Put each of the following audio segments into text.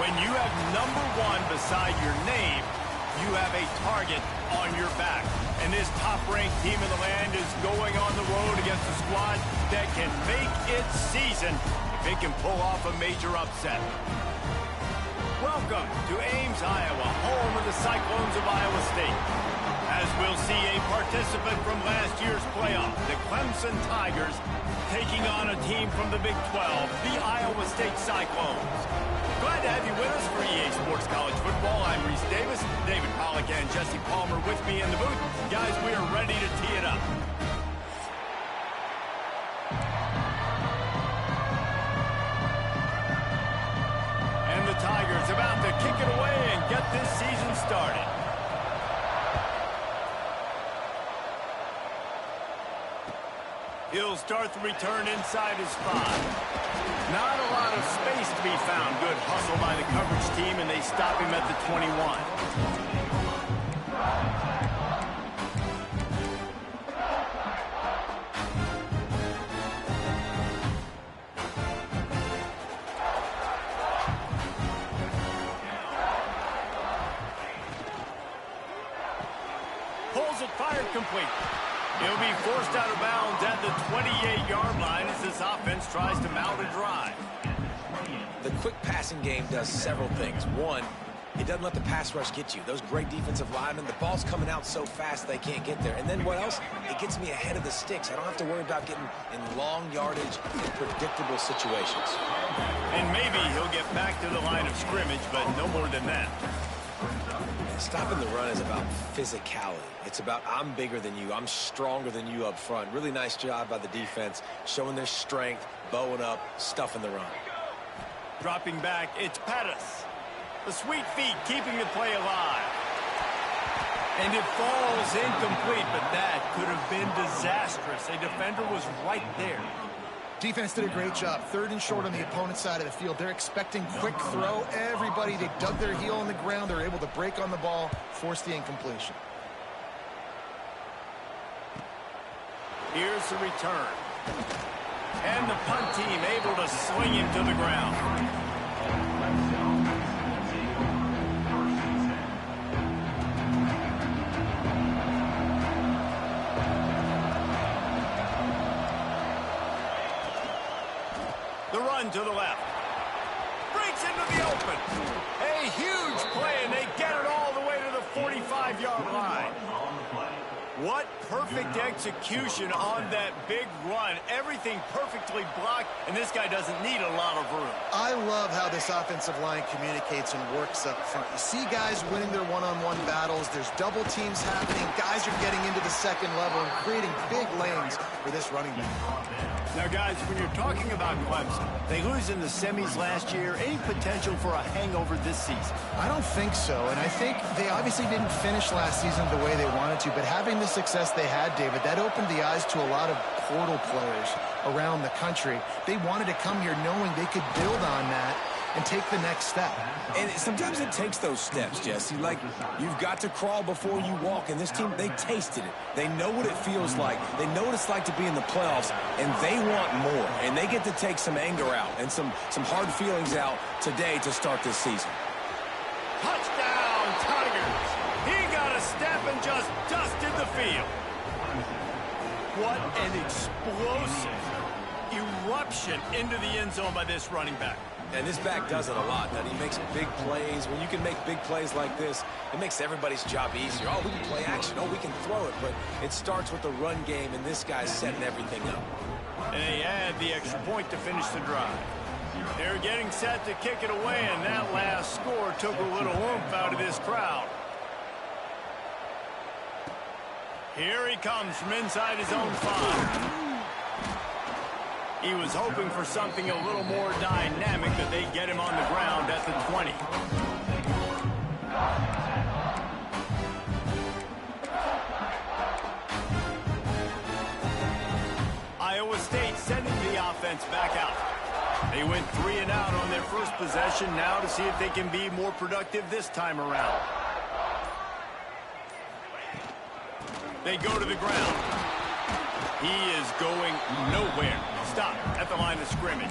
When you have #1 beside your name, you have a target on your back. And this top-ranked team in the land is going on the road against a squad that can make its season if it can pull off a major upset. Welcome to Ames, Iowa, home of the Cyclones of Iowa State. As we'll see a participant from last year's playoff, the Clemson Tigers, taking on a team from the Big 12, the Iowa State Cyclones. Glad to have you with us for EA Sports College Football. I'm Reese Davis, David Pollack and Jesse Palmer with me in the booth. Guys, we are ready to tee it up. And the Tigers about to kick it away and get this season started. He'll start the return inside his 5. Not a lot of space to be found. Good hustle by the coverage team, and they stop him at the 21. Pulls it, fired, complete. He'll be forced out of bounds at the 28-yard line as this offense tries to mount a drive. The quick passing game does several things. One, it doesn't let the pass rush get you. Those great defensive linemen, the ball's coming out so fast they can't get there. And then what else? It gets me ahead of the sticks. I don't have to worry about getting in long yardage in predictable situations. And maybe he'll get back to the line of scrimmage, but no more than that. Stopping the run is about physicality. It's about I'm bigger than you. I'm stronger than you up front. Really nice job by the defense, showing their strength, bowing up, stuffing the run. Dropping back, it's Pettis. The sweet feet keeping the play alive. And it falls incomplete, but that could have been disastrous. A defender was right there. Defense did a great job. 3rd and short on the opponent's side of the field. They're expecting quick throw. Everybody, they dug their heel on the ground. They're able to break on the ball, force the incompletion. Here's the return. And the punt team able to sling him to the ground. The run to the left. Breaks into the open. A huge play, and they get it all the way to the 45-yard line. What perfect execution on that big run. Everything perfectly blocked, and this guy doesn't need a lot of room. I love how this offensive line communicates and works up front. You see guys winning their one-on-one battles. There's double teams happening. Guys are getting into the second level and creating big lanes for this running back. Now, guys, when you're talking about Clemson, they lose in the semis last year. Any potential for a hangover this season? I don't think so, and I think they obviously didn't finish last season the way they wanted to, but having the success they had, David, that opened the eyes to a lot of portal players around the country. They wanted to come here knowing they could build on that and take the next step. And sometimes it takes those steps, Jesse. Like, you've got to crawl before you walk. And this team, they tasted it. They know what it feels like. They know what it's like to be in the playoffs, and they want more. And they get to take some anger out and some hard feelings out today to start this season. Touchdown, Tigers! He got a step and just dusted the field. What an explosive eruption into the end zone by this running back. And this back does it a lot. That he makes big plays. When you can make big plays like this, it makes everybody's job easier. Oh, we can play action. Oh, we can throw it. But it starts with the run game, and this guy's setting everything up. And they add the extra point to finish the drive. They're getting set to kick it away, and that last score took a little oomph out of this crowd. Here he comes from inside his own 5. He was hoping for something a little more dynamic, but they get him on the ground at the 20. Iowa State sending the offense back out. They went 3 and out on their first possession, now to see if they can be more productive this time around. They go to the ground. He is going nowhere. Stop at the line of scrimmage.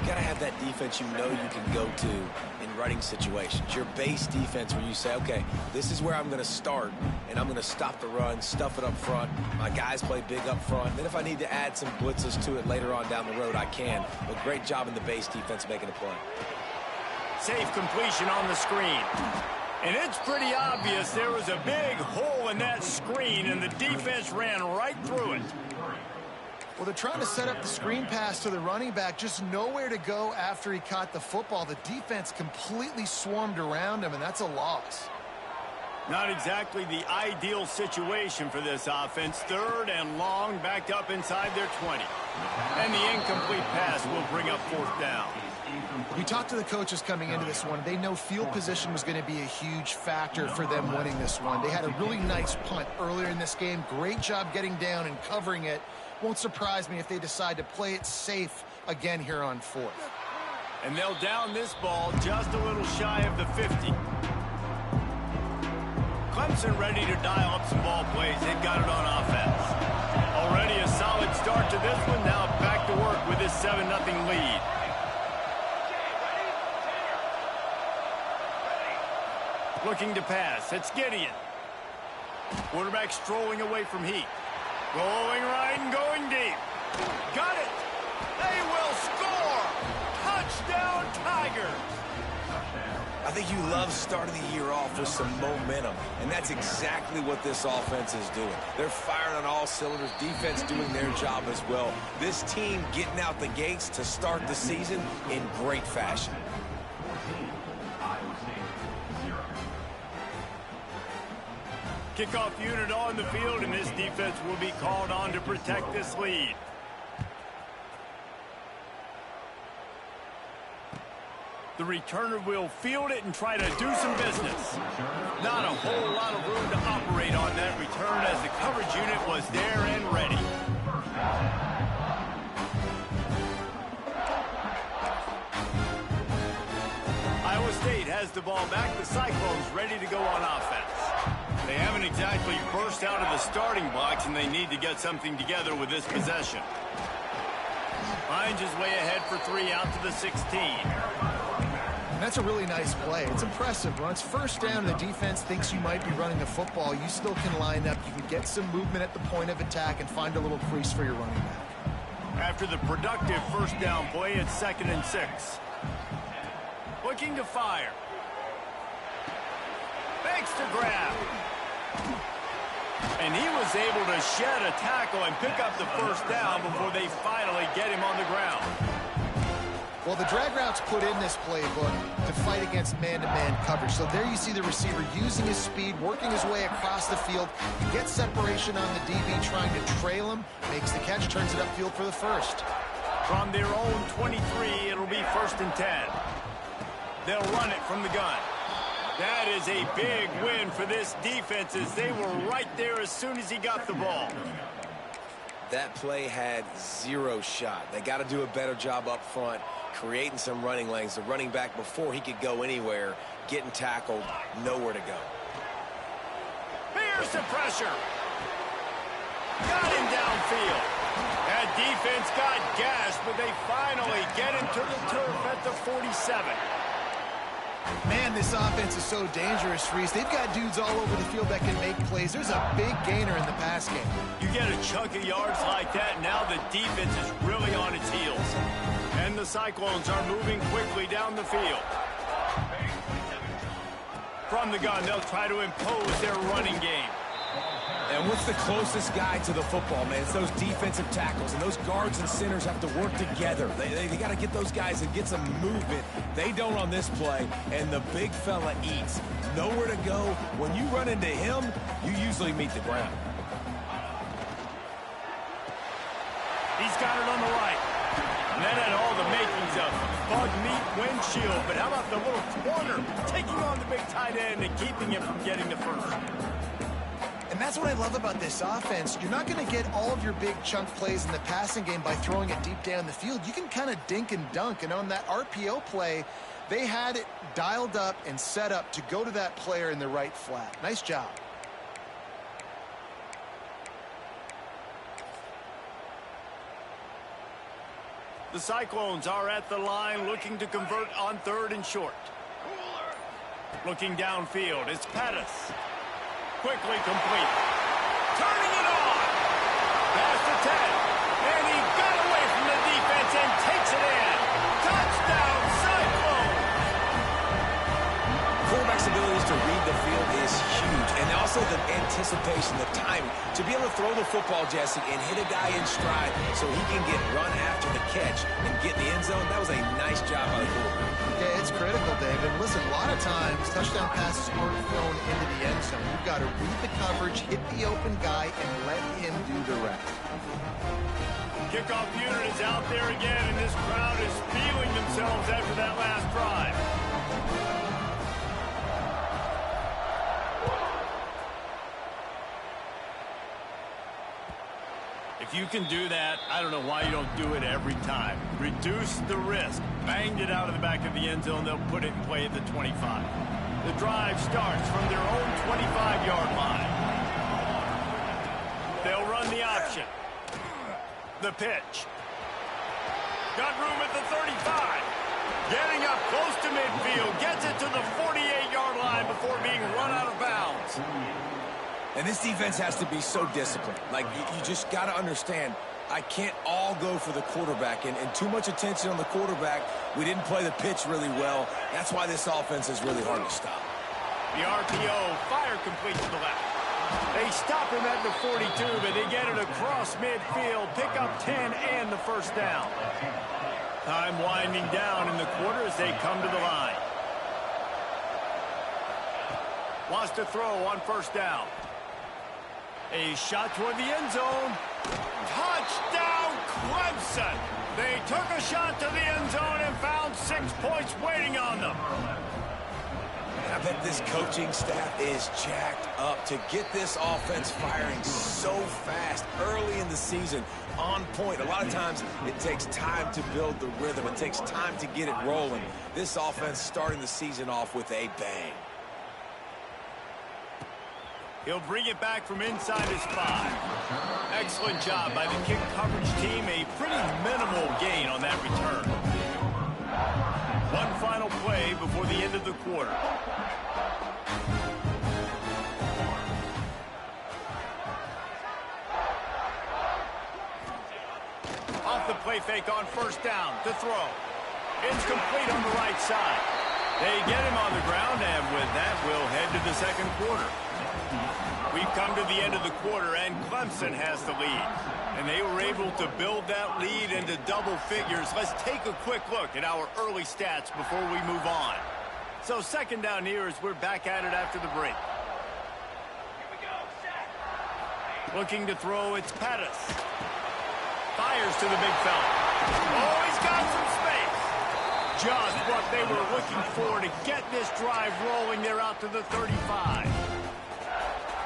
You got to have that defense you know you can go to in running situations. Your base defense where you say, okay, this is where I'm going to start, and I'm going to stop the run, stuff it up front. My guys play big up front. Then if I need to add some blitzes to it later on down the road, I can. But great job in the base defense making a play. Safe completion on the screen. And it's pretty obvious there was a big hole in that screen, and the defense ran right through it. Well, they're trying to set up the screen pass to the running back, just nowhere to go after he caught the football. The defense completely swarmed around him, and that's a loss. Not exactly the ideal situation for this offense. 3rd and long, backed up inside their 20. And the incomplete pass will bring up 4th down. We talked to the coaches coming into this one. They know field position was going to be a huge factor for them winning this one. They had a really nice punt earlier in this game. Great job getting down and covering it. Won't surprise me if they decide to play it safe again here on 4th. And they'll down this ball just a little shy of the 50. Clemson ready to dial up some ball plays. They've got it on offense. Already a solid start to this one. Now back to work with this 7-0 lead. Looking to pass. It's Gideon. Quarterback strolling away from Heat. Going right and going deep. Got it. They will score. Touchdown, Tigers. I think you love starting the year off with some momentum, and that's exactly what this offense is doing. They're firing on all cylinders, defense doing their job as well. This team getting out the gates to start the season in great fashion. Kickoff unit on the field, and this defense will be called on to protect this lead. The returner will field it and try to do some business. Not a whole lot of room to operate on that return as the coverage unit was there and ready. Iowa State has the ball back. The Cyclones ready to go on offense. They haven't exactly burst out of the starting blocks, and they need to get something together with this possession. Finds his way ahead for 3 out to the 16. And that's a really nice play. It's impressive. When it's 1st down and the defense thinks you might be running the football, you still can line up. You can get some movement at the point of attack and find a little crease for your running back. After the productive 1st down play, it's 2nd and 6. Looking to fire. Fakes to grab. And he was able to shed a tackle and pick up the 1st down before they finally get him on the ground. Well, the drag routes put in this playbook to fight against man-to-man coverage. So there you see the receiver using his speed, working his way across the field. He gets separation on the DB, trying to trail him, makes the catch, turns it upfield for the 1st. From their own 23, it'll be 1st and 10. They'll run it from the gun. That is a big win for this defense, as they were right there as soon as he got the ball. That play had 0 shot. They got to do a better job up front, creating some running lanes. The running back, before he could go anywhere, getting tackled, nowhere to go. Here's the pressure. Got him downfield. That defense got gassed, but they finally get him to the turf at the 47. Man, this offense is so dangerous, Reese. They've got dudes all over the field that can make plays. There's a big gainer in the pass game. You get a chunk of yards like that, now the defense is really on its heels. And the Cyclones are moving quickly down the field. From the gun, they'll try to impose their running game. And what's the closest guy to the football, man? It's those defensive tackles, and those guards and centers have to work together. They got to get those guys and get some movement. They don't on this play, and the big fella eats. Nowhere to go. When you run into him, you usually meet the ground. He's got it on the right. And that had all the makings of bug meat windshield. But how about the little corner taking on the big tight end and keeping him from getting the 1st? And that's what I love about this offense. You're not going to get all of your big chunk plays in the passing game by throwing it deep down the field. You can kind of dink and dunk. And on that RPO play, they had it dialed up and set up to go to that player in the right flat. Nice job. The Cyclones are at the line looking to convert on 3rd and short. Looking downfield, it's Pettis. Quickly complete. Turning it on. Pass to 10. And he got away from the defense and takes it in. Touchdown, Cyclones! Quarterback's abilities to read the field is huge. And also the anticipation, the timing. To be able to throw the football, Jesse, and hit a guy in stride so he can get run after the catch and get in the end zone, that was a nice job by the quarterback. Yeah, it's critical, David. Listen, a lot of times, touchdown passes aren't thrown into the end zone. You've got to read the coverage, hit the open guy, and let him do the rest. Kickoff unit is out there again, and this crowd is feeling themselves after that last drive. If you can do that, I don't know why you don't do it every time. Reduce the risk. Banged it out of the back of the end zone. They'll put it in play at the 25. The drive starts from their own 25-yard line. They'll run the option. The pitch. Got room at the 35. Getting up close to midfield. Gets it to the 48-yard line before being run out of bounds. And this defense has to be so disciplined. Like, you just got to understand, I can't all go for the quarterback. And too much attention on the quarterback. We didn't play the pitch really well. That's why this offense is really hard to stop. The RPO, fire complete to the left. They stop him at the 42, but they get it across midfield. Pick up 10 and the first down. Time winding down in the quarter as they come to the line. Wants to throw on first down. A shot toward the end zone. Touchdown, Clemson! They took a shot to the end zone and found 6 points waiting on them. I bet this coaching staff is jacked up to get this offense firing so fast early in the season, on point. A lot of times it takes time to build the rhythm. It takes time to get it rolling. This offense starting the season off with a bang. He'll bring it back from inside his 5. Excellent job by the kick coverage team. A pretty minimal gain on that return. One final play before the end of the quarter. Off the play fake on first down to throw. It's complete on the right side. They get him on the ground, and with that, we'll head to the second quarter. We've come to the end of the quarter, and Clemson has the lead. And they were able to build that lead into double figures. Let's take a quick look at our early stats before we move on. So second down here as we're back at it after the break. Looking to throw, it's Pettis. Fires to the big fella. Oh, he's got some space. Just what they were looking for to get this drive rolling. They're out to the 35.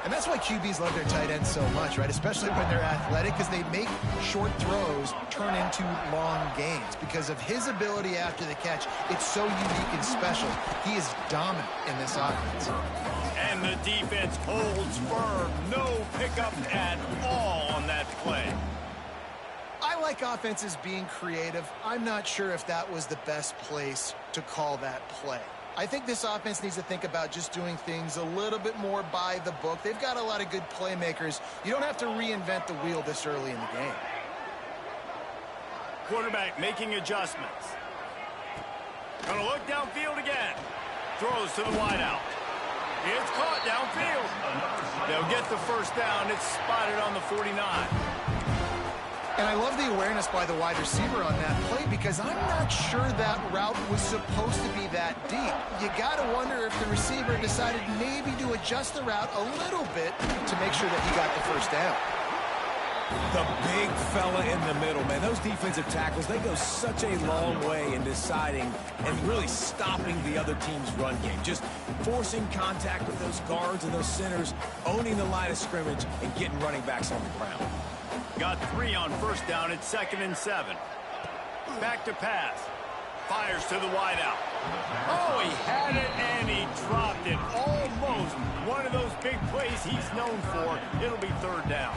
And that's why QBs love their tight ends so much, right? Especially when they're athletic, because they make short throws turn into long gains. Because of his ability after the catch, it's so unique and special. He is dominant in this offense. And the defense holds firm. No pickup at all on that play. I like offenses being creative. I'm not sure if that was the best place to call that play. I think this offense needs to think about just doing things a little bit more by the book. They've got a lot of good playmakers. You don't have to reinvent the wheel this early in the game. Quarterback making adjustments. Gonna look downfield again. Throws to the wideout. It's caught downfield. They'll get the first down. It's spotted on the 49. And I love the awareness by the wide receiver on that play because I'm not sure that route was supposed to be that deep. You got to wonder if the receiver decided maybe to adjust the route a little bit to make sure that he got the first down. The big fella in the middle, man. Those defensive tackles, they go such a long way in deciding and really stopping the other team's run game. Just forcing contact with those guards and those centers, owning the line of scrimmage, and getting running backs on the ground. Got 3 on first down. It's 2nd and 7. Back to pass. Fires to the wideout. Oh, he had it and he dropped it. Almost one of those big plays he's known for. It'll be 3rd down.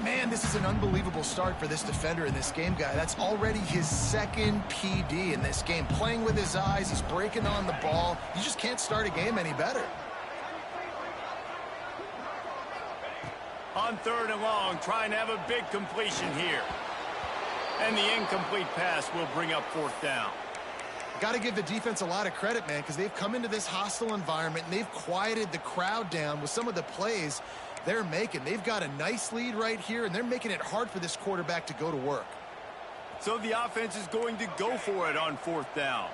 Man, Man, this is an unbelievable start for this defender in this game, guy. That's already his second PD in this game. Playing with his eyes, he's breaking on the ball. You just can't start a game any better. On 3rd and long, trying to have a big completion here. And the incomplete pass will bring up 4th down. Got to give the defense a lot of credit, man, because they've come into this hostile environment and they've quieted the crowd down with some of the plays they're making. They've got a nice lead right here, and they're making it hard for this quarterback to go to work. So the offense is going to go for it on 4th down.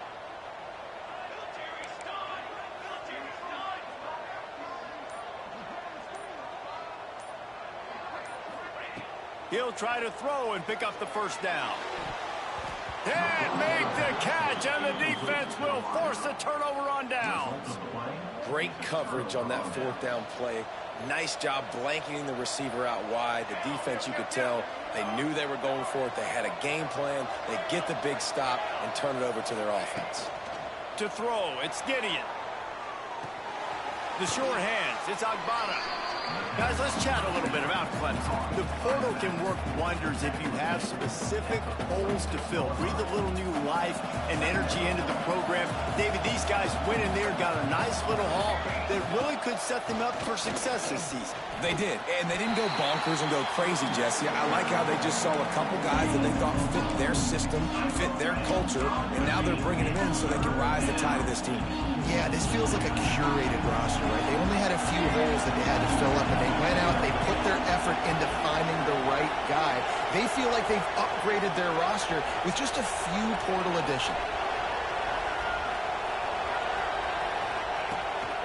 He'll try to throw and pick up the 1st down. And make the catch, and the defense will force the turnover on downs. Great coverage on that 4th down play. Nice job blanketing the receiver out wide. The defense, you could tell, they knew they were going for it. They had a game plan. They get the big stop and turn it over to their offense. To throw, it's Gideon. The short hands, it's Agbana. Guys, let's chat a little bit about Clemson. The portal can work wonders if you have specific holes to fill. Breathe a little new life and energy into the program. David, these guys went in there, got a nice little haul that really could set them up for success this season. They did, and they didn't go bonkers and go crazy, Jesse. I like how they just saw a couple guys that they thought fit their system, fit their culture, and now they're bringing them in so they can rise the tide of this team. Yeah, this feels like a curated roster, right? They only had a few holes that they had to fill up, and they went out, they put their effort into finding the right guy. They feel like they've upgraded their roster with just a few portal additions.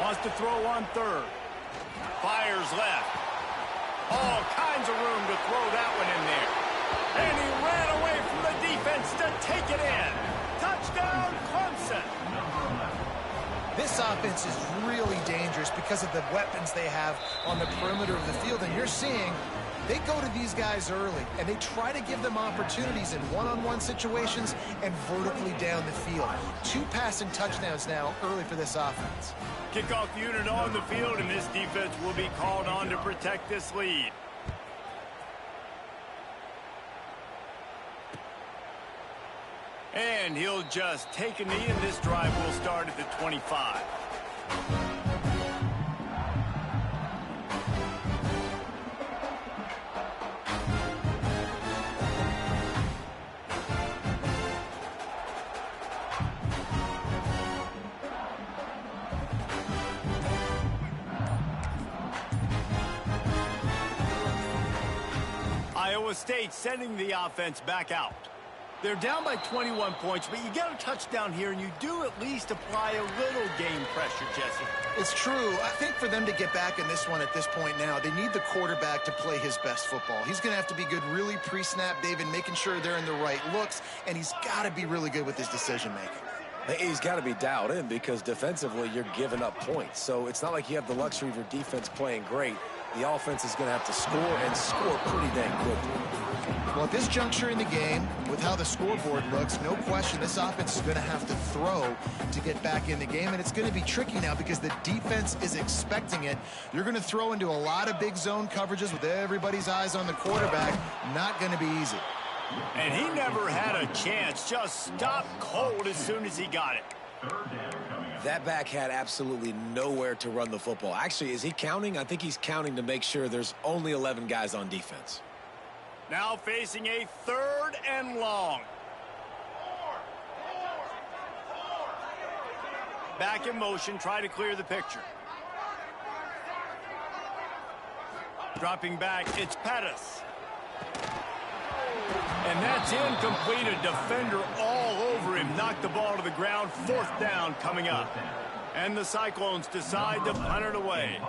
Wants to throw on 3rd. Fires left. All kinds of room to throw that one in there. And he ran away from the defense to take it in. Touchdown, Clemson. This offense is really dangerous because of the weapons they have on the perimeter of the field. And you're seeing they go to these guys early, and they try to give them opportunities in one-on-one situations and vertically down the field. 2 passing touchdowns now early for this offense. Kickoff unit on the field, and this defense will be called on to protect this lead. And he'll just take a knee, and this drive will start at the 25. Iowa State sending the offense back out. They're down by 21 points, but you get a touchdown here, and you do at least apply a little game pressure, Jesse. It's true. I think for them to get back in this one at this point now, they need the quarterback to play his best football. He's going to have to be good really pre-snap, David, making sure they're in the right looks, and he's got to be really good with his decision-making. He's got to be dialed in because defensively you're giving up points. So it's not like you have the luxury of your defense playing great. The offense is going to have to score and score pretty dang quickly. Well, at this juncture in the game, with how the scoreboard looks, no question this offense is going to have to throw to get back in the game, and it's going to be tricky now because the defense is expecting it. You're going to throw into a lot of big zone coverages with everybody's eyes on the quarterback. Not going to be easy. And he never had a chance, just stopped cold as soon as he got it. That back had absolutely nowhere to run the football. Actually, is he counting? I think he's counting to make sure there's only 11 guys on defense. Now facing a 3rd and long. Back in motion, try to clear the picture. Dropping back, it's Pettis. And that's incomplete. A defender all over him. Knocked the ball to the ground. 4th down coming up. And the Cyclones decide to punt it away.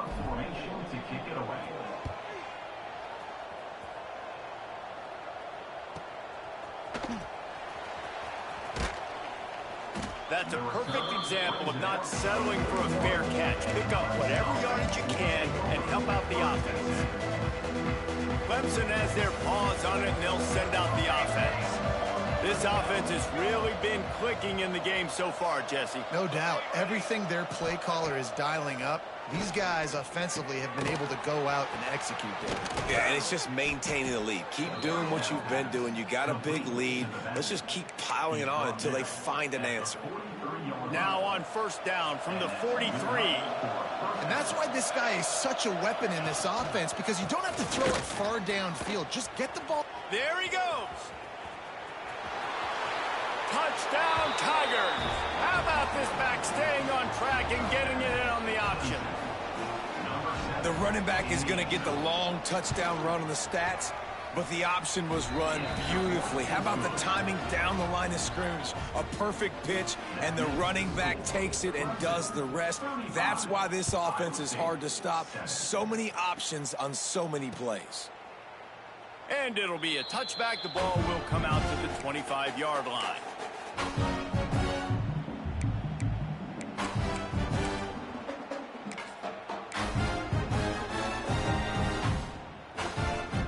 That's a perfect example of not settling for a fair catch. Pick up whatever yardage you can and help out the offense. Clemson has their paws on it, and they'll send out the offense. This This offense has really been clicking in the game so far, Jesse. No doubt. Everything their play caller is dialing up, these guys offensively have been able to go out and execute there. Yeah, and it's just maintaining the lead. Keep doing what you've been doing. You got a big lead. Let's just keep piling it on until they find an answer. Now on first down from the 43. And that's why this guy is such a weapon in this offense, because you don't have to throw it far downfield. Just get the ball. There he goes. Touchdown, Tigers. How about this back staying on track and getting it in on the option? The running back is going to get the long touchdown run on the stats, but the option was run beautifully. How about the timing down the line of scrimmage? A perfect pitch, and the running back takes it and does the rest. That's why this offense is hard to stop. So many options on so many plays. And it'll be a touchback. The ball will come out to the 25-yard line.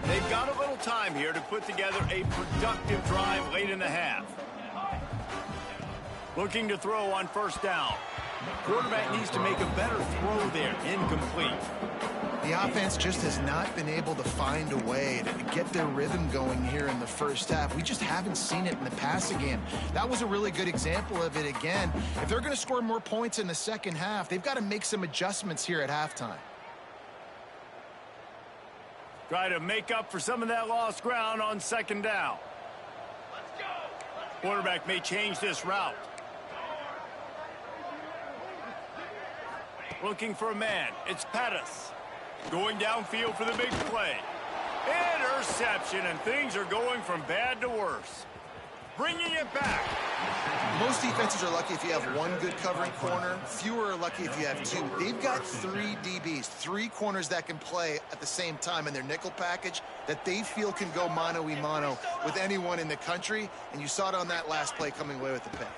They've got a little time here to put together a productive drive late in the half. Looking to throw on first down. Quarterback needs to make a better throw there. Incomplete. The offense just has not been able to find a way to get their rhythm going here in the first half. We just haven't seen it in the passing game. That was a really good example of it again. If they're going to score more points in the second half, they've got to make some adjustments here at halftime. Try to make up for some of that lost ground on second down. Quarterback may change this route. Looking for a man. It's Pettis. Going downfield for the big play. Interception, and things are going from bad to worse. Bringing it back. Most defenses are lucky if you have one good covering corner. Fewer are lucky if you have two. They've got three DBs, three corners that can play at the same time in their nickel package that they feel can go mano-a-mano with anyone in the country, and you saw it on that last play coming away with the pick.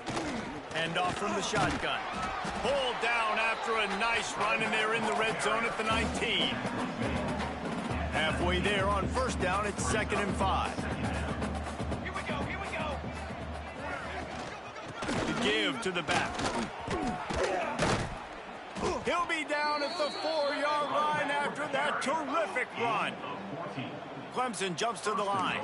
Hand off from the shotgun. Pulled down after a nice run, and they're in the red zone at the 19. Halfway there on first down, it's 2nd and 5. Here we go, here we go. The give to the back. He'll be down at the 4-yard line after that terrific run. Clemson jumps to the line.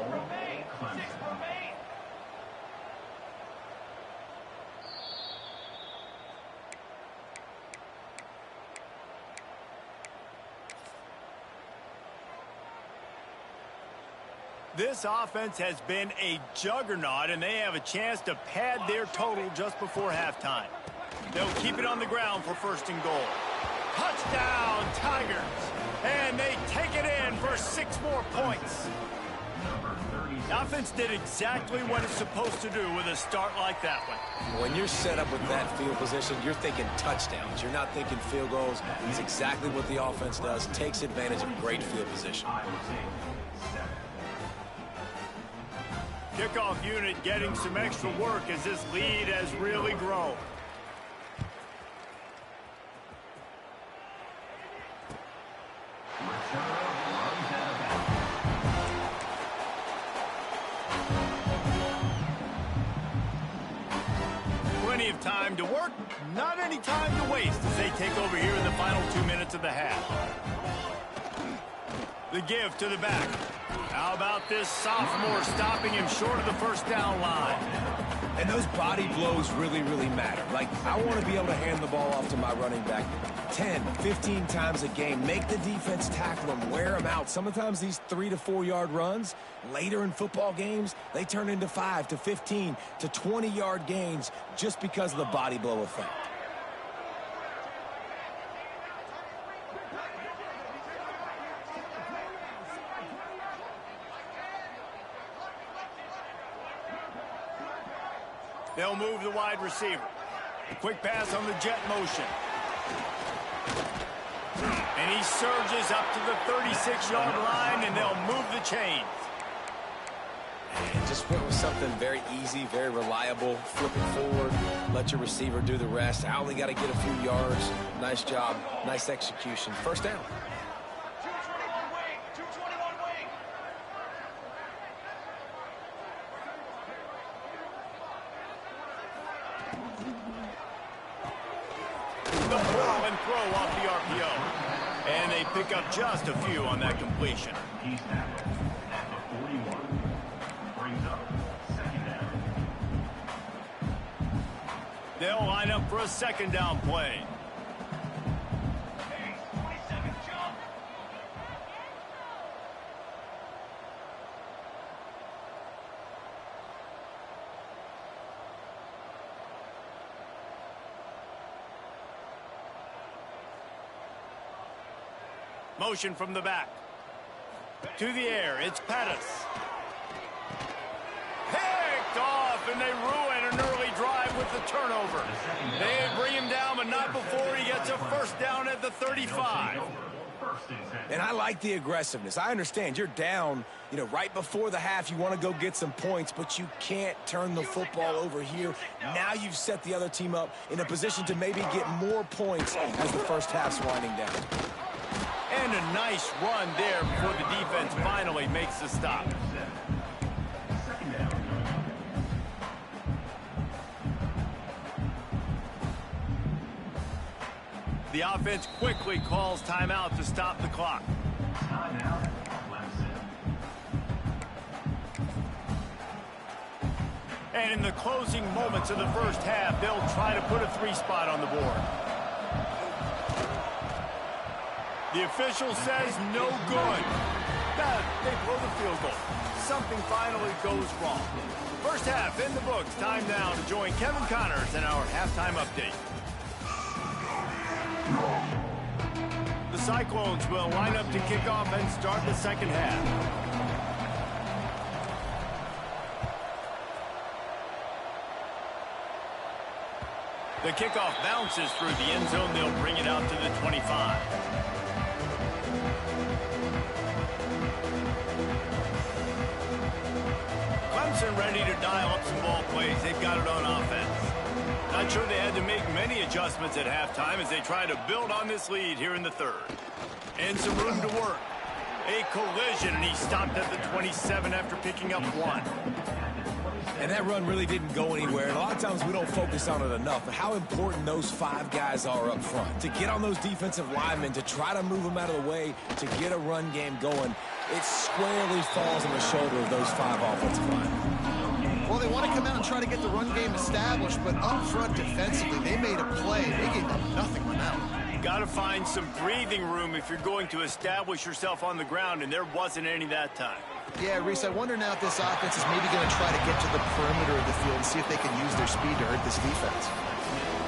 This offense has been a juggernaut, and they have a chance to pad their total just before halftime. They'll keep it on the ground for 1st and goal. Touchdown, Tigers! And they take it in for 6 more points. The offense did exactly what it's supposed to do with a start like that one. When you're set up with that field position, you're thinking touchdowns. You're not thinking field goals. It's exactly what the offense does. Takes advantage of great field position. Kickoff unit getting some extra work as this lead has really grown. Plenty of time to work, not any time to waste as they take over here in the final 2 minutes of the half. The give to the back. How about this sophomore stopping him short of the first down line? And those body blows really, really matter. Like, I want to be able to hand the ball off to my running back 10, 15 times a game. Make the defense tackle him, wear him out. Sometimes these 3 to 4 yard runs, later in football games, they turn into 5 to 15 to 20 yard gains just because of the body blow effect. They'll move the wide receiver. A quick pass on the jet motion. And he surges up to the 36-yard line, and they'll move the chains. And just went with something very easy, very reliable. Flip it forward, let your receiver do the rest. I only got to get a few yards. Nice job, nice execution. First down. throw off the RPO. And they pick up just a few on that completion. He's tackled at the 41. Brings up second down. They'll line up for a second down play. Motion from the back. To the air, it's Pettis. Picked off, and they ruin an early drive with the turnover. They bring him down, but not before he gets a first down at the 35. And I like the aggressiveness. I understand you're down, right before the half. You want to go get some points, but you can't turn the football over here. Now you've set the other team up in a position to maybe get more points as the first half's winding down. And a nice run there before the defense finally makes the stop. The offense quickly calls timeout to stop the clock. And in the closing moments of the first half, they'll try to put a 3-spot on the board. The official says no good. They blow the field goal. Something finally goes wrong. First half in the books. Time now to join Kevin Connors in our halftime update. The Cyclones will line up to kick off and start the second half. The kickoff bounces through the end zone. They'll bring it out to the 25. Clemson ready to dial up some ball plays. They've got it on offense. Not sure they had to make many adjustments at halftime as they try to build on this lead here in the third. And some room to work. A collision, and he stopped at the 27 after picking up 1. And that run really didn't go anywhere. And a lot of times we don't focus on it enough. But how important those 5 guys are up front. To get on those defensive linemen, to try to move them out of the way, to get a run game going, it squarely falls on the shoulder of those 5 offensive linemen. Well, they want to come out and try to get the run game established, but up front defensively, they made a play. They gave them nothing from out. Got to find some breathing room if you're going to establish yourself on the ground, and there wasn't any that time. Yeah, Reese, I wonder now if this offense is maybe going to try to get to the perimeter of the field and see if they can use their speed to hurt this defense.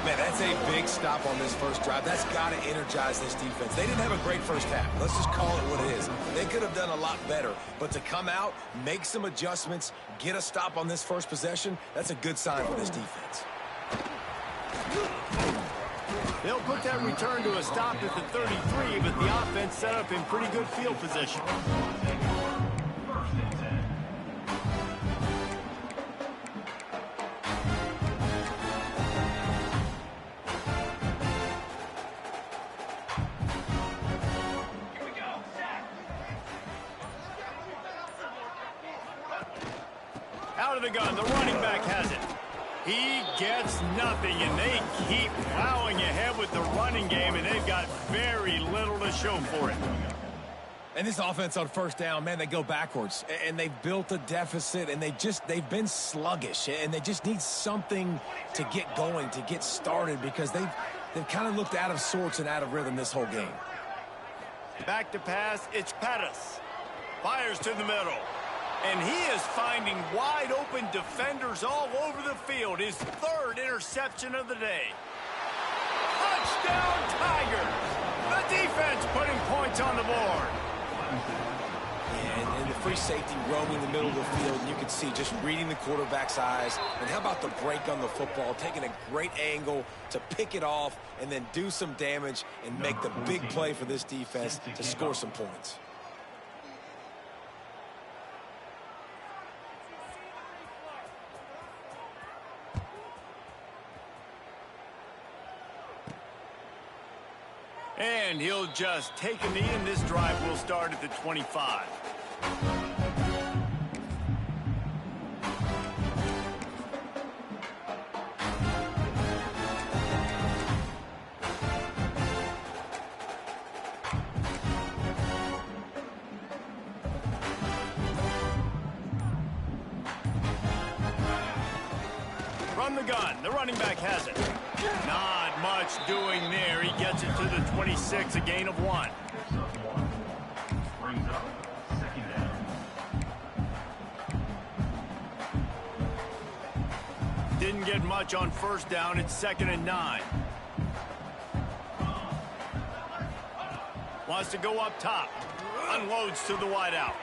Man, that's a big stop on this first drive. That's got to energize this defense. They didn't have a great first half. Let's just call it what it is. They could have done a lot better. But to come out, make some adjustments, get a stop on this first possession, that's a good sign for this defense. They'll put that return to a stop at the 33, but the offense set up in pretty good field position. Out of the gun, the running back has it. He gets nothing, and they keep plowing ahead with the running game, and they've got very little to show for it. And this offense on first down, man, they go backwards. And they've built a deficit, and they've been sluggish. And they just need something to get going, to get started, because they've kind of looked out of sorts and out of rhythm this whole game. Back to pass, it's Pettis. Fires to the middle. And he is finding wide-open defenders all over the field. His 3rd interception of the day. Touchdown, Tigers! The defense putting points on the board. Yeah, and the free safety roaming the middle of the field, and you can see just reading the quarterback's eyes. And how about the break on the football, taking a great angle to pick it off and then do some damage and make the big play for this defense to score some points. And he'll just take a knee, and this drive will start at the 25. from the gun. The running back has it. Not much doing there. He gets it to the 26, a gain of 1. Brings up second down. Didn't get much on first down. It's 2nd and 9. Wants to go up top. Unloads to the wideout.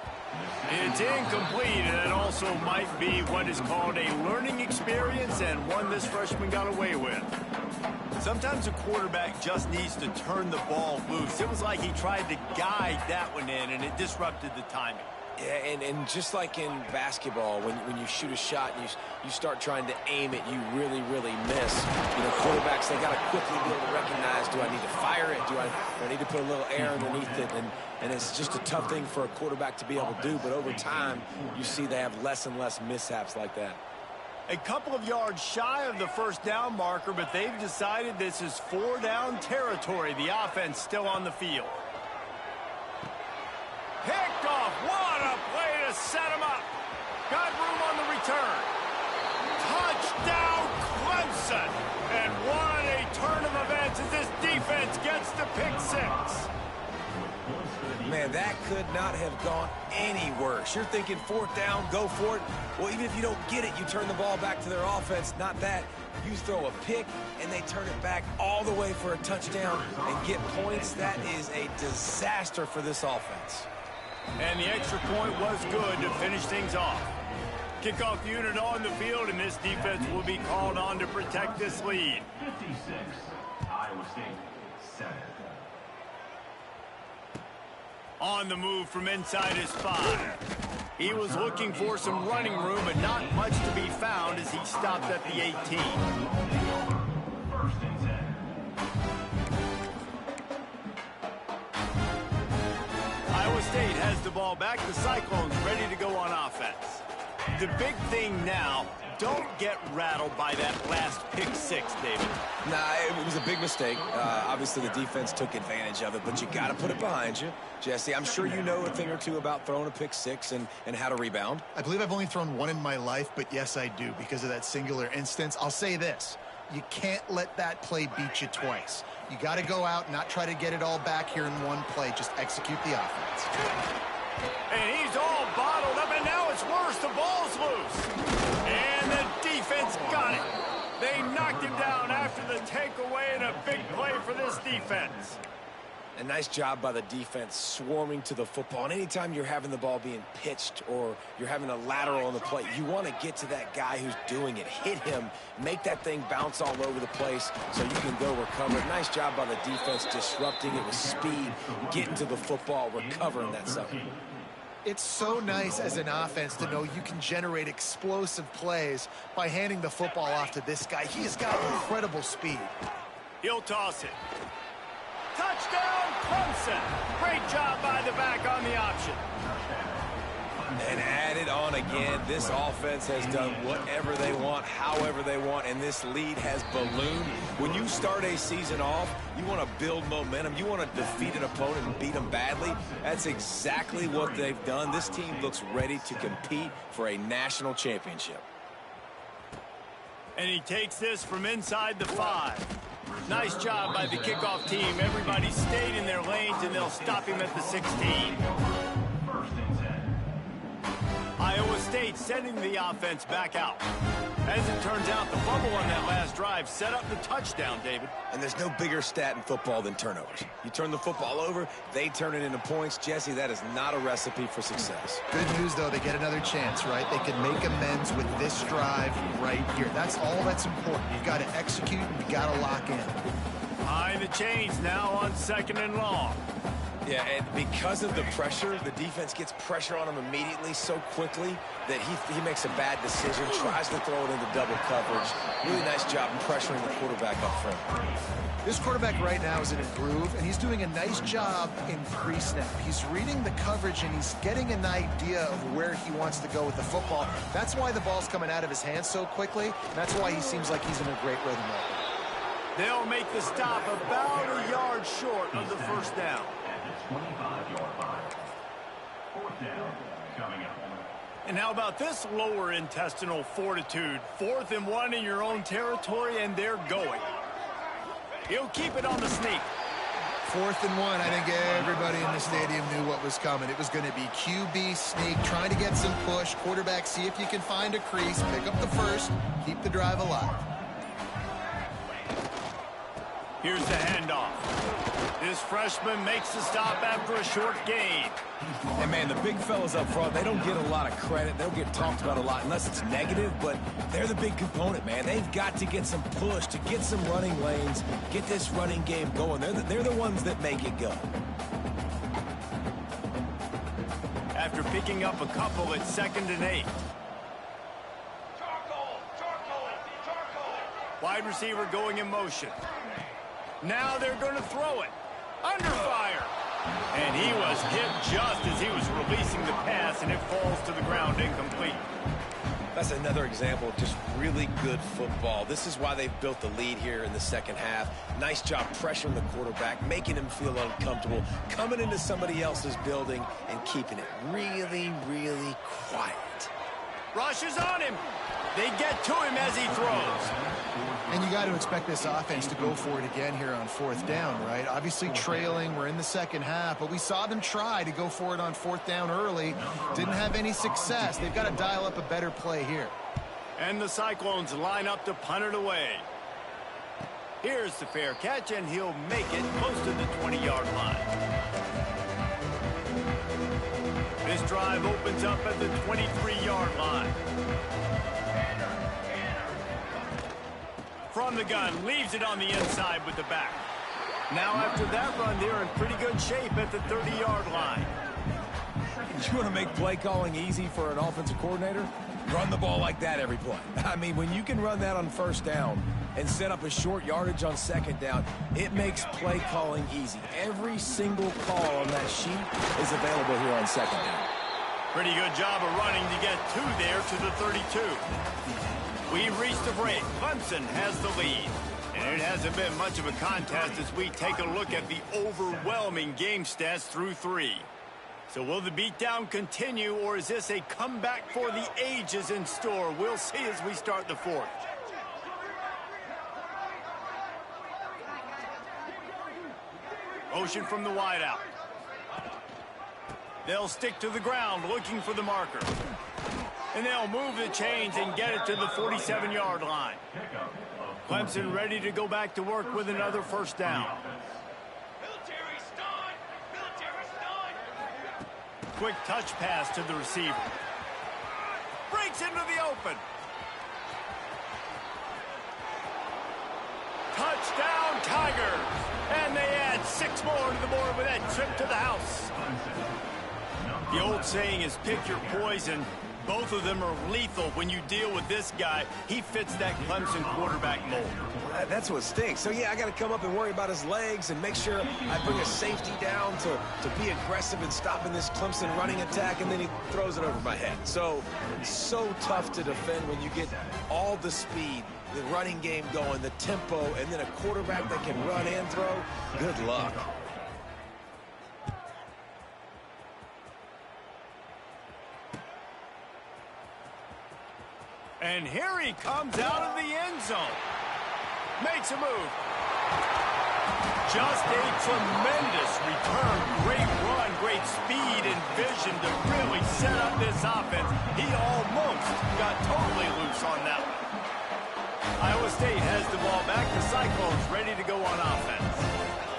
It's incomplete, and it also might be what is called a learning experience, and one this freshman got away with. Sometimes a quarterback just needs to turn the ball loose. It was like he tried to guide that one in, and it disrupted the timing. Yeah, and just like in basketball, when you shoot a shot and you start trying to aim it, you really, really miss. You know, quarterbacks, they got to quickly be able to recognize, do I need to fire it? Do I need to put a little air underneath it? And it's just a tough thing for a quarterback to be able to do. But over time, you see they have less and less mishaps like that. A couple of yards shy of the first down marker, but they've decided this is 4-down territory. The offense still on the field. Picked off. What a play to set him up. Got room on the return. Touchdown, Clemson. And what a turn of events as this defense gets the pick 6. Man, that could not have gone any worse. You're thinking 4th down, go for it. Well, even if you don't get it, you turn the ball back to their offense. Not that. You throw a pick, and they turn it back all the way for a touchdown and get points. That is a disaster for this offense. And the extra point was good to finish things off. Kickoff unit on the field, and this defense will be called on to protect this lead. 56, Iowa State, 7. On the move from inside his 5. He was looking for some running room, but not much to be found as he stopped at the 18. 1st and 10. Iowa State has the ball back. The Cyclones ready to go on offense. The big thing now, don't get rattled by that last pick 6, David. Nah, it was a big mistake. Obviously, the defense took advantage of it, but you got to put it behind you. Jesse, I'm sure you know a thing or two about throwing a pick 6 and how to rebound. I believe I've only thrown one in my life, but yes, I do because of that singular instance. I'll say this. You can't let that play beat you twice. You got to go out, not try to get it all back here in one play. Just execute the offense. And he's all bottled up, and now it's worse. The ball's loose. And the defense got it. They knocked him down after the takeaway, and a big play for this defense. A nice job by the defense swarming to the football. And anytime you're having the ball being pitched or you're having a lateral on the play, you want to get to that guy who's doing it. Hit him. Make that thing bounce all over the place so you can go recover. Nice job by the defense disrupting it with speed, getting to the football, recovering that sucker. It's so nice as an offense to know you can generate explosive plays by handing the football off to this guy. He has got incredible speed. He'll toss it. Touchdown, Clemson. Great job by the back on the option. And add it on again. This offense has done whatever they want, however they want, and this lead has ballooned. When you start a season off, you want to build momentum. You want to defeat an opponent and beat them badly. That's exactly what they've done. This team looks ready to compete for a national championship. And he takes this from inside the 5. Nice job by the kickoff team. Everybody stayed in their lanes, and they'll stop him at the 16. Iowa State sending the offense back out. As it turns out, the fumble on that last drive set up the touchdown, David. And there's no bigger stat in football than turnovers. You turn the football over, they turn it into points. Jesse, that is not a recipe for success. Good news, though, they get another chance, right? They can make amends with this drive right here. That's all that's important. You've got to execute, and you've got to lock in. Behind the chains now on 2nd and long. Yeah, and because of the pressure, the defense gets pressure on him immediately so quickly that he makes a bad decision, tries to throw it into double coverage. Really nice job pressuring the quarterback up front. This quarterback right now is in a groove, and he's doing a nice job in pre-snap. He's reading the coverage, and he's getting an idea of where he wants to go with the football. That's why the ball's coming out of his hands so quickly, and that's why he seems like he's in a great rhythm right now. They'll make the stop about a yard short of the first down. 25-yard line. 4th down coming up. And how about this lower intestinal fortitude? 4th and 1 in your own territory, and they're going. He'll keep it on the sneak. 4th and 1. I think everybody in the stadium knew what was coming. It was going to be QB sneak, trying to get some push. Quarterback, see if you can find a crease, pick up the first, keep the drive alive. Here's the handoff. This freshman makes the stop after a short gain. And, man, the big fellas up front, they don't get a lot of credit. They don't get talked about a lot unless it's negative, but they're the big component, man. They've got to get some push, to get some running lanes, get this running game going. They're the ones that make it go. After picking up a couple at 2nd and 8. Wide receiver going in motion. Now they're going to throw it. Under fire. And he was hit just as he was releasing the pass, and it falls to the ground incomplete. That's another example of just really good football. This is why they've built the lead here in the second half. Nice job pressuring the quarterback, making him feel uncomfortable, coming into somebody else's building and keeping it really, really quiet. Rushes on him. They get to him as he throws. And you got to expect this offense to go for it again here on 4th down, right? Obviously trailing, we're in the second half, but we saw them try to go for it on 4th down early. Didn't have any success. They've got to dial up a better play here. And the Cyclones line up to punt it away. Here's the fair catch, and he'll make it close to the 20-yard line. This drive opens up at the 23-yard line. From the gun, leaves it on the inside with the back. Now after that run, they're in pretty good shape at the 30-yard line. You want to make play calling easy for an offensive coordinator? Run the ball like that every play. I mean, when you can run that on 1st down and set up a short yardage on 2nd down, it makes play calling easy. Every single call on that sheet is available here on 2nd down. Pretty good job of running to get 2 there to the 32. We've reached the break. Clemson has the lead. And it hasn't been much of a contest as we take a look at the overwhelming game stats through 3. So will the beatdown continue, or is this a comeback for the ages in store? We'll see as we start the 4th. Motion from the wideout. They'll stick to the ground looking for the marker. And they'll move the chains and get it to the 47-yard line. Clemson ready to go back to work with another 1st down. Quick touch pass to the receiver. Breaks into the open. Touchdown, Tigers. And they add 6 more to the board with that trip to the house. The old saying is pick your poison. Both of them are lethal when you deal with this guy. He fits that Clemson quarterback mold. That's what stinks. So, yeah, I got to come up and worry about his legs and make sure I bring a safety down to be aggressive in stopping this Clemson running attack, and then he throws it over my head. So tough to defend when you get all the speed, the running game going, the tempo, and then a quarterback that can run and throw. Good luck. And here he comes out of the end zone. Makes a move. Just a tremendous return. Great run, great speed and vision to really set up this offense. He almost got totally loose on that one. Iowa State has the ball back. The Cyclones ready to go on offense.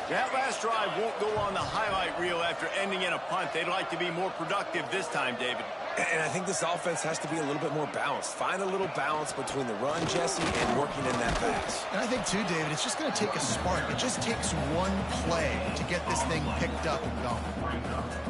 That last drive won't go on the highlight reel after ending in a punt. They'd like to be more productive this time, David. And I think this offense has to be a little bit more balanced. Find a little balance between the run, Jesse, and working in that pass. And I think, too, David, it's just going to take a spark. It just takes one play to get this thing picked up and going.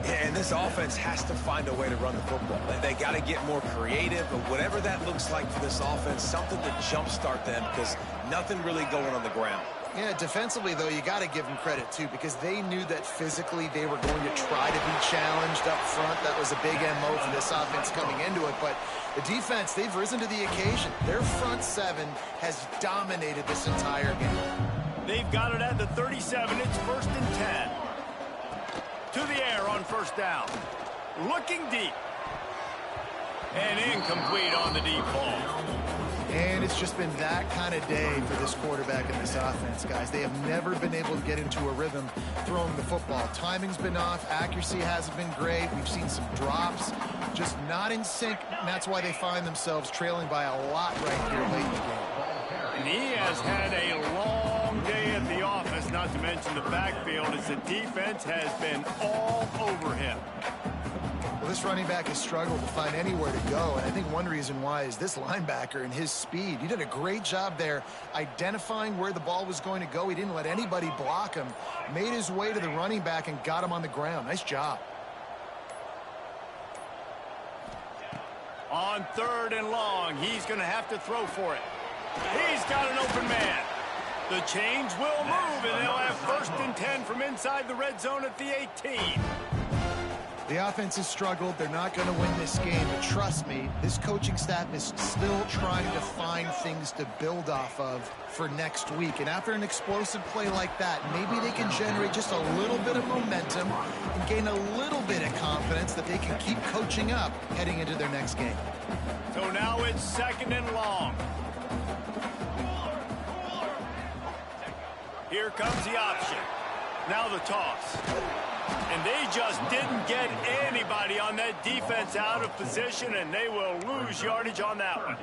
Yeah, and this offense has to find a way to run the football. They got to get more creative, but whatever that looks like for this offense, something to jumpstart them because nothing really going on the ground. Yeah, defensively, though, you got to give them credit, too, because they knew that physically they were going to try to be challenged up front. That was a big MO for this offense coming into it. But the defense, they've risen to the occasion. Their front 7 has dominated this entire game. They've got it at the 37. It's 1st and 10. To the air on 1st down. Looking deep. And incomplete on the deep ball. And it's just been that kind of day for this quarterback and this offense, guys. They have never been able to get into a rhythm throwing the football. Timing's been off. Accuracy hasn't been great. We've seen some drops, just not in sync. And that's why they find themselves trailing by a lot right here late in the game. And he has had a long day at the office, not to mention the backfield, as the defense has been all over him. Well, this running back has struggled to find anywhere to go, and I think one reason why is this linebacker and his speed. He did a great job there identifying where the ball was going to go. He didn't let anybody block him, made his way to the running back and got him on the ground. Nice job. On 3rd and long, he's going to have to throw for it. He's got an open man. The chains will move, and they'll have 1st and 10 from inside the red zone at the 18. The offense has struggled. They're not going to win this game, but trust me, this coaching staff is still trying to find things to build off of for next week. And after an explosive play like that, maybe they can generate just a little bit of momentum and gain a little bit of confidence that they can keep coaching up heading into their next game. So now it's 2nd and long. Here comes the option. Now the toss. And they just didn't get anybody on that defense out of position, and they will lose yardage on that one.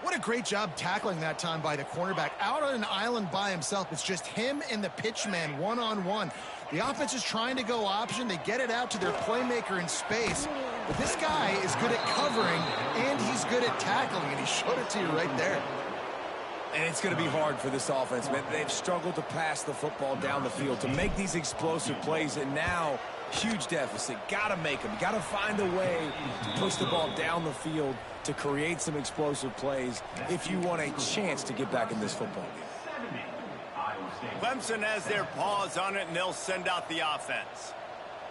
What a great job tackling that time by the cornerback. Out on an island by himself. It's just him and the pitch man one-on-one. The offense is trying to go option. They get it out to their playmaker in space. But this guy is good at covering, and he's good at tackling, and he showed it to you right there. And it's going to be hard for this offense, man. They've struggled to pass the football down the field, to make these explosive plays, and now huge deficit. Got to make them. Got to find a way to push the ball down the field to create some explosive plays if you want a chance to get back in this football game. Clemson has their paws on it, and they'll send out the offense.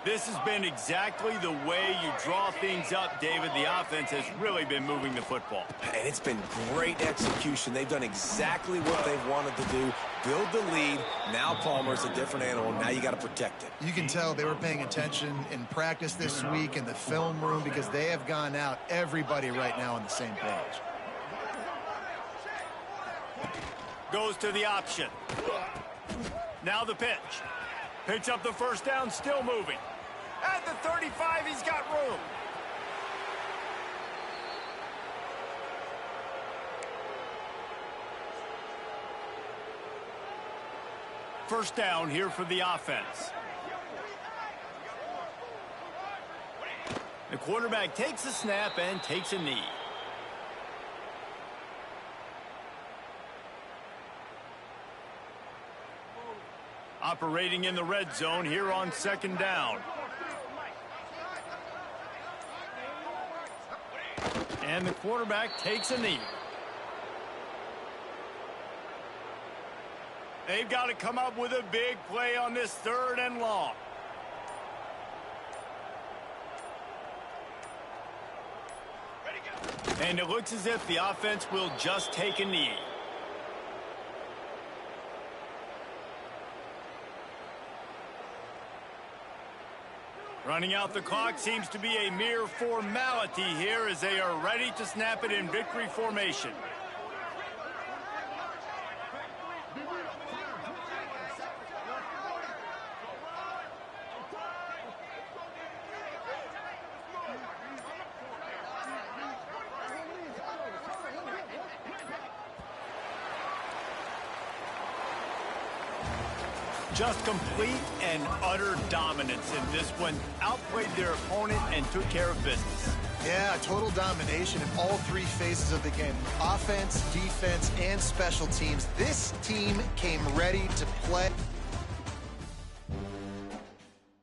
This has been exactly the way you draw things up, David. The offense has really been moving the football. And it's been great execution. They've done exactly what they've wanted to do. Build the lead. Now Palmer's a different animal. Now you got to protect it. You can tell they were paying attention in practice this week in the film room because they have gone out, everybody right now on the same page. Goes to the option. Now the pitch. Picks up the 1st down, still moving. At the 35, he's got room. First down here for the offense. The quarterback takes a snap and takes a knee. Operating in the red zone here on 2nd down. And the quarterback takes a knee. They've got to come up with a big play on this 3rd and long. And it looks as if the offense will just take a knee. Running out the clock seems to be a mere formality here as they are ready to snap it in victory formation. Just complete and utter dominance in this one. Outplayed their opponent and took care of business. Yeah, total domination in all 3 phases of the game. Offense, defense, and special teams. This team came ready to play.